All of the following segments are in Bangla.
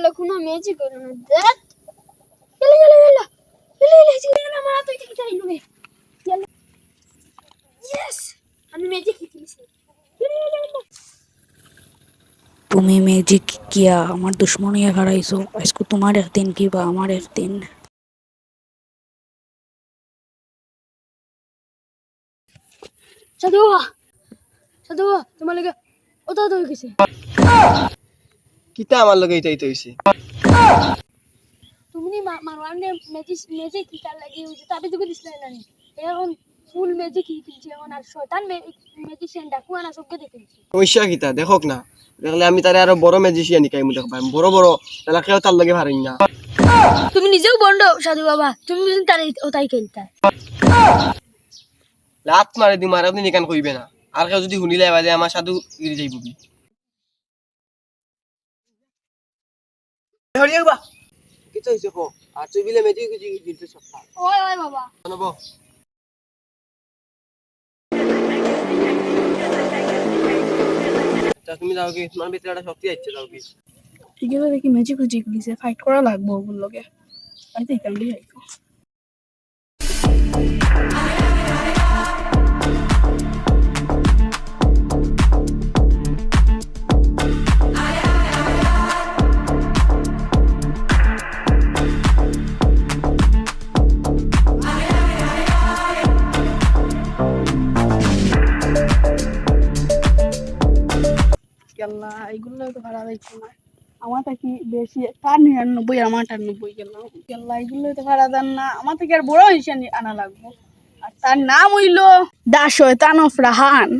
তাহলে কোনো ম্যাজিক করো না দেখ এলা এলা এলা এলা এলা এলা মারা তুই কি তাই নুবে ইয়েস আমি ম্যাজিক শিখেছি তুমি ম্যাজিক কিয়া আমার দুশ্মনী হারাইছো আজকে তোমার একদিন কি বা আমার একদিন সাধু সাধু তোমার লাগে ওটা তো হয়ে গেছে কিতা আমার লগে এইটাই হইছে তুমি মারওয়ানে ম্যাজিক ম্যাজিক কিটা লাগে ওই যে তাবে তুমি দিছলে না এখন ফুল ম্যাজিক শিখেছি এখন আর শয়তান ম্যাজিশিয়ান ডাকুয়া না সবকে দেখেছি পয়সা কিতা দেখক না দেখলে আমি তারে আরো বড় ম্যাজিশিয়ান নিকাইমু দেখবাম বড় বড় তাহলে কেউ তার লগে পারেন না তুমি নিজেও বন্ড সাধু বাবা তুমি বুঝুন তার ওটাই খেলতা লাত মারে দি মারে আপনি নিকান কইবে না আর কেউ যদি শুনিলে বাজে আমার সাধু গিরি যাইব কি হরিয়া বা কিতা হইছে কো আর তুই বিলে ম্যাজিক গিলতে সপ্তাহ ওই ওই বাবা জানব তা তুমি যাও কি তোমার ভিতরে একটা শক্তি আছে যাও কি এগুলো দেখি ম্যাজিক উজিক দিছে ফাইট করা লাগবো ওগুলো লগে আই থিংক আমি আইকো গেল্লা এগুলো তো ভাড়া দিচ্ছে না আমার থেকে বেশি তার 99 আমার 98 গেলাম গেল্লা এগুলো তো ভাড়া দেন না আমার থেকে আর বড় হিসেবে আনা লাগবো আর তার নাম হইল দা শয়তান of Rahan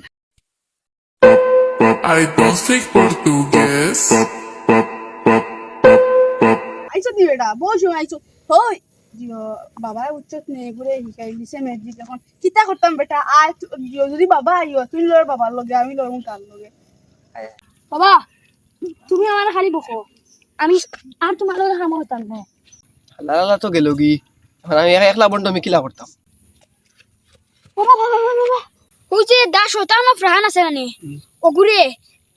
I don't speak Português. আইসো দি বেটা বসো আইসো হই জিও বাবা উচ্চত নেই ঘুরে শিখাই দিছে ম্যাজিক এখন কিতা করতাম বেটা আয় যদি বাবা আইও তুই লর বাবার লগে আমি লর কার লগে বাবা তুমি আমার খালি বকো আমি আর তোমার লগে হাম হতাম না লালা তো গেল কি এখন আমি একলা বন্ধ আমি কিলা করতাম বাবা বাবা বাবা ওই যে দা শয়তান অফ রাহান আছে না ওগুরে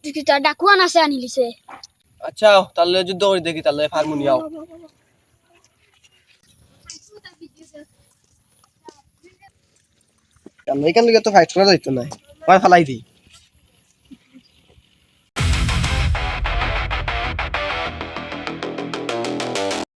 কিটা ডাকুয়ান আছে আনিলিছে আচ্ছা তাহলে যুদ্ধ করে দেখি তাহলে হারমোনিয়াও এখান থেকে তো ফাইট করা যাইতো না ফালাই দিই